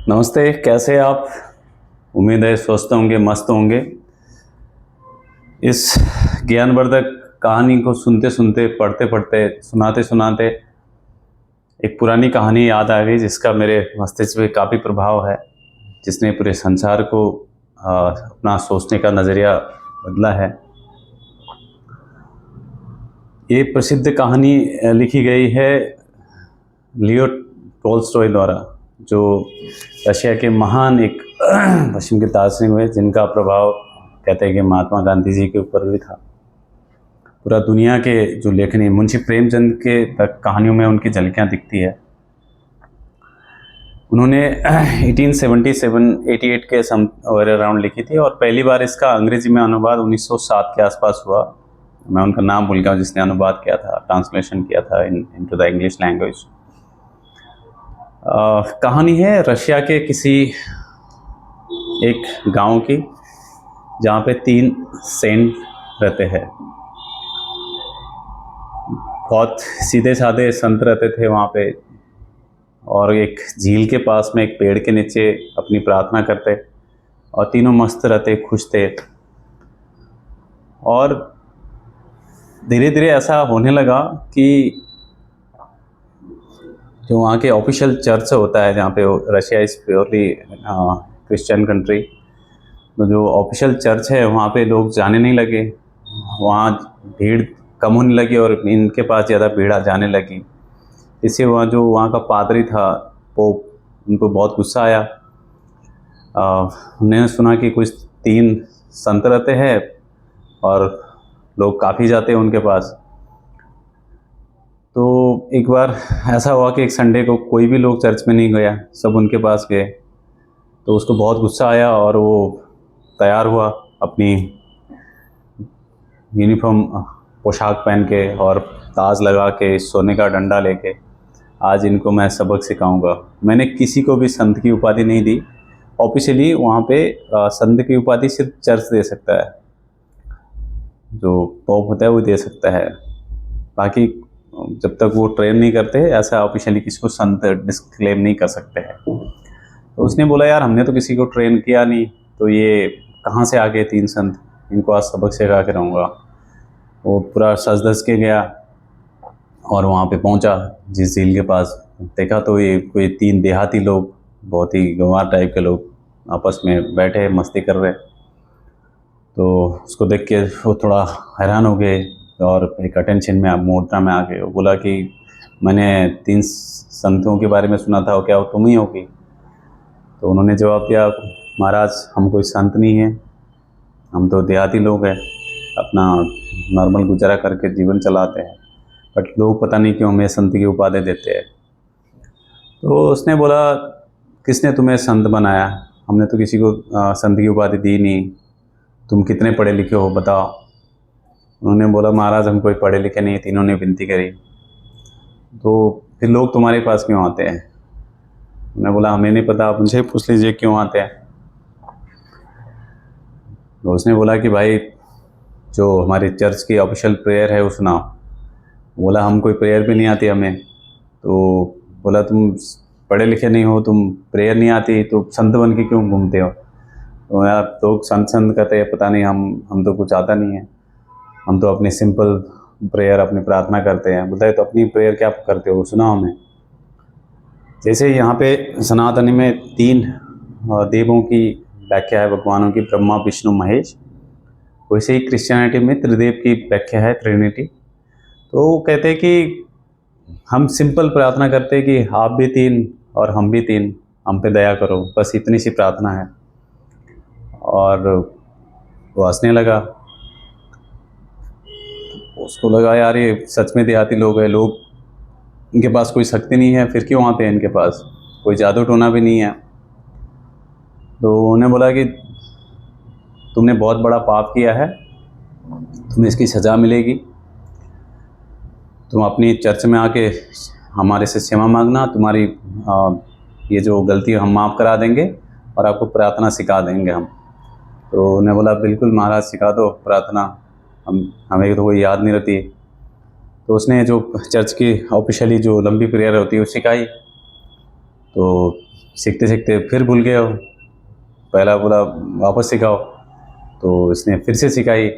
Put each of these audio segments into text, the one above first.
नमस्ते, कैसे आप? उम्मीद है स्वस्थ होंगे, मस्त होंगे। इस ज्ञानवर्धक कहानी को सुनते सुनते, पढ़ते पढ़ते, सुनाते सुनाते एक पुरानी कहानी याद आ गई जिसका मेरे मस्तिष्क पे काफ़ी प्रभाव है, जिसने पूरे संसार को अपना सोचने का नज़रिया बदला है। ये प्रसिद्ध कहानी लिखी गई है लियो टोल्स्टॉय द्वारा, जो रशिया के महान एक पश्चिम के दार्शनिक हुए, जिनका प्रभाव कहते हैं कि महात्मा गांधी जी के ऊपर भी था। पूरा दुनिया के जो लेखनी मुंशी प्रेमचंद के तक कहानियों में उनकी झलकियाँ दिखती है। उन्होंने 1877-88 के अराउंड लिखी थी और पहली बार इसका अंग्रेजी में अनुवाद 1907 के आसपास हुआ। मैं उनका नाम भूल गया जिसने अनुवाद किया था, ट्रांसलेशन किया था इनटू द इंग्लिश लैंग्वेज। कहानी है रशिया के किसी एक गांव की, जहाँ पे 3 सेंट रहते हैं। बहुत सीधे साधे संत रहते थे वहाँ पे, और एक झील के पास में एक पेड़ के नीचे अपनी प्रार्थना करते, और तीनों मस्त रहते, खुश थे। और धीरे धीरे ऐसा होने लगा कि जो वहाँ के ऑफिशियल चर्च होता है, जहाँ पे Russia is purely Christian country, तो जो ऑफिशियल चर्च है वहाँ पे लोग जाने नहीं लगे। वहाँ भीड़ कम होने लगी और इनके पास ज़्यादा भीड़ जाने लगी। इससे वहाँ का पादरी था, पोप, उनको बहुत गुस्सा आया। उन्होंने सुना कि कुछ 3 संत रहते हैं और लोग काफ़ी जाते हैं उनके पास। तो एक बार ऐसा हुआ कि एक संडे को कोई भी लोग चर्च में नहीं गया, सब उनके पास गए। तो उसको बहुत गुस्सा आया और वो तैयार हुआ अपनी यूनिफॉर्म पोशाक पहन के और ताज लगा के, सोने का डंडा लेके, आज इनको मैं सबक सिखाऊंगा। मैंने किसी को भी संत की उपाधि नहीं दी। ऑफिशियली वहाँ पे संत की उपाधि सिर्फ चर्च दे सकता है, जो पोप होता है वो दे सकता है। बाकी जब तक वो ट्रेन नहीं करते ऐसा ऑफिशियली किसी को संत डिस्क्लेम नहीं कर सकते हैं। तो उसने बोला, यार हमने तो किसी को ट्रेन किया नहीं, तो ये कहाँ से आ गए 3 संत, इनको आज सबक सिखा के रहूँगा। वो पूरा सज धज के गया और वहाँ पे पहुँचा जिस झील के पास। देखा तो ये कोई 3 देहाती लोग, बहुत ही गंवार टाइप के लोग, आपस में बैठे मस्ती कर रहे। तो उसको देख के वो थोड़ा हैरान हो गए और एक अटेंशन में मुद्रा में आ गए। वो बोला कि मैंने 3 संतों के बारे में सुना था, क्या वो तुम ही हो कि? तो उन्होंने जवाब दिया, महाराज हम कोई संत नहीं हैं, हम तो देहाती लोग हैं, अपना नॉर्मल गुजारा करके जीवन चलाते हैं, बट लोग पता नहीं क्यों हमें संत की उपाधि देते हैं। तो उसने बोला, किसने तुम्हें संत बनाया? हमने तो किसी को संत की उपाधि दी नहीं। तुम कितने पढ़े लिखे हो बताओ? उन्होंने बोला, महाराज हम कोई पढ़े लिखे नहीं। तीनों ने विनती करी। तो फिर लोग तुम्हारे पास क्यों आते हैं? उन्होंने बोला, हमें नहीं पता, आप उनसे पूछ लीजिए क्यों आते हैं। तो उसने बोला कि भाई जो हमारी चर्च की ऑफिशियल प्रेयर है वो सुनाओ। बोला, हम कोई प्रेयर भी नहीं आती हमें। तो बोला, तुम पढ़े लिखे नहीं हो, तुम प्रेयर नहीं आती, तो संत बन के क्यों घूमते हो? तो यार लोग संत संत कहते हैं, पता नहीं, हम तो कुछ आता नहीं है, हम तो अपनी सिंपल प्रेयर, अपनी प्रार्थना करते हैं। बोलता है, तो अपनी प्रेयर क्या करते हो, सुनाओ हमें। जैसे यहाँ पे सनातनी में 3 देवों की व्याख्या है, भगवानों की, ब्रह्मा विष्णु महेश। वैसे ही क्रिश्चियनिटी में त्रिदेव की व्याख्या है, ट्रिनिटी। तो वो कहते हैं कि हम सिंपल प्रार्थना करते हैं कि आप भी 3 और हम भी 3, हम पे दया करो, बस इतनी सी प्रार्थना है। और वो हंसने लगा। उसको लगा, यार ये सच में देहाती लोग हैं, लोग इनके पास कोई शक्ति नहीं है, फिर क्यों आते हैं इनके पास, कोई जादू टोना भी नहीं है। तो उन्होंने बोला कि तुमने बहुत बड़ा पाप किया है, तुम्हें इसकी सज़ा मिलेगी। तुम अपनी चर्च में आके हमारे से क्षमा मांगना, तुम्हारी ये जो गलती हम माफ़ करा देंगे और आपको प्रार्थना सिखा देंगे हम। तो उन्होंने बोला, बिल्कुल महाराज सिखा दो प्रार्थना, हमें तो कोई याद नहीं रहती। तो उसने जो चर्च की ऑफिशियली जो लंबी प्रेयर होती है वो सिखाई। तो सीखते सीखते फिर भूल गया वो। पहला बोला वापस सिखाओ, तो इसने फिर से सिखाई।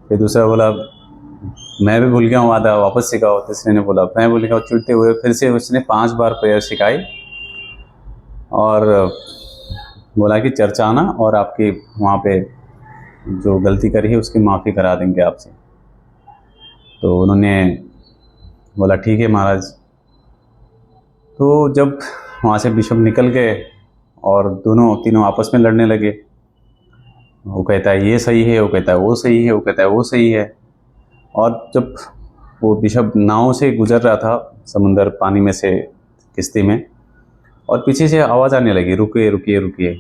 फिर दूसरा बोला मैं भी भूल गया हूँ आधा, वापस सिखाओ। तीसरे ने बोला मैं भूल गया हूँ, चिढ़ते हुए फिर से उसने 5 बार प्रेयर सिखाई और बोला कि चर्च आना और आपकी वहाँ पे जो गलती करी है उसकी माफ़ी करा देंगे आपसे। तो उन्होंने बोला ठीक है महाराज। तो जब वहाँ से बिशप निकल गए और दोनों तीनों आपस में लड़ने लगे, वो कहता है ये सही है, वो कहता है वो सही है, वो कहता है वो सही है। और जब वो बिशप नाव से गुजर रहा था समुंदर पानी में से किश्ती में, और पीछे से आवाज़ आने लगी रुकिए रुकिए रुकिए।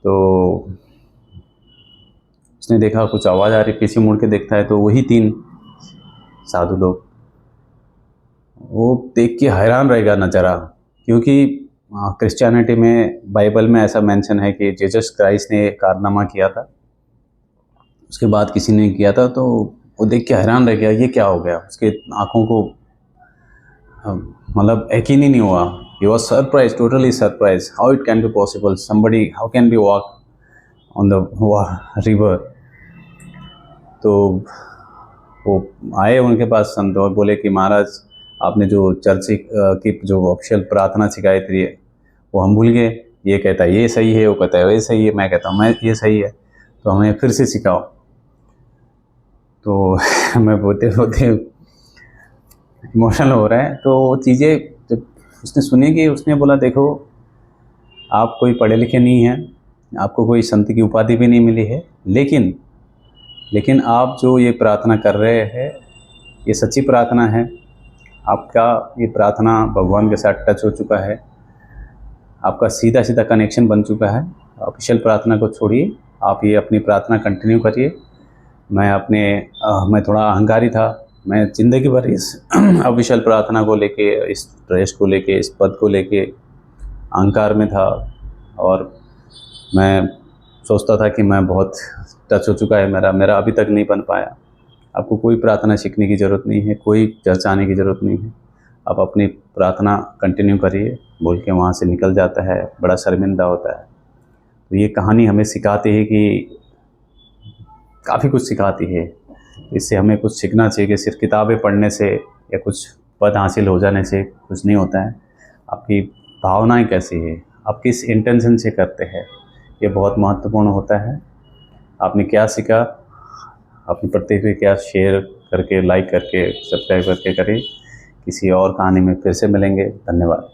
तो उसने देखा कुछ आवाज़ आ रही, पीछे मुड़ के देखता है तो वही 3 साधु लोग। वो देख के हैरान रहेगा नज़ारा, क्योंकि क्रिश्चियनिटी में बाइबल में ऐसा मेंशन है कि जीसस क्राइस्ट ने कारनामा किया था, उसके बाद किसी ने किया था। तो वो देख के हैरान रह गया, ये क्या हो गया। उसके आंखों को मतलब यकीन ही नहीं हुआ। He was surprise, totally surprise, how it can be possible, somebody how can be walk on the river. तो वो आए उनके पास संत और बोले कि महाराज आपने जो चर्च की जो ऑफिशियल प्रार्थना सिखाई थी वो हम भूल गए। ये कहता है ये सही है, वो कहता है ये सही है, मैं कहता हूँ मैं ये सही है, तो हमें फिर से सिखाओ। तो मैं बोलते बोलते इमोशनल हो रहा है। तो वो चीज़ें जब उसने सुनी कि उसने बोला देखो आप कोई पढ़े लिखे नहीं हैं, आपको कोई संत की उपाधि भी नहीं मिली है, लेकिन आप जो ये प्रार्थना कर रहे हैं ये सच्ची प्रार्थना है। आपका ये प्रार्थना भगवान के साथ टच हो चुका है, आपका सीधा सीधा कनेक्शन बन चुका है। ऑफिशियल प्रार्थना को छोड़िए, आप ये अपनी प्रार्थना कंटिन्यू करिए। मैं थोड़ा अहंकारी था, मैं ज़िंदगी भर इस ऑफिशियल प्रार्थना को लेके, इस ड्रेस को लेके, इस पद को लेके अहंकार में था और मैं सोचता था कि मैं बहुत टच हो चुका है मेरा अभी तक नहीं बन पाया। आपको कोई प्रार्थना सीखने की ज़रूरत नहीं है, कोई चर्च आने की ज़रूरत नहीं है। आप अपनी प्रार्थना कंटिन्यू करिए, बोल के वहाँ से निकल जाता है, बड़ा शर्मिंदा होता है। तो ये कहानी हमें सिखाती है कि काफ़ी कुछ सिखाती है। इससे हमें कुछ सीखना चाहिए कि सिर्फ किताबें पढ़ने से या कुछ पद हासिल हो जाने से कुछ नहीं होता है। आपकी भावनाएं कैसी है, आप किस इंटेंशन से करते हैं, ये बहुत महत्वपूर्ण होता है। आपने क्या सीखा, अपनी प्रतिक्रिया शेयर करके, लाइक करके, सब्सक्राइब करके करें। किसी और कहानी में फिर से मिलेंगे। धन्यवाद।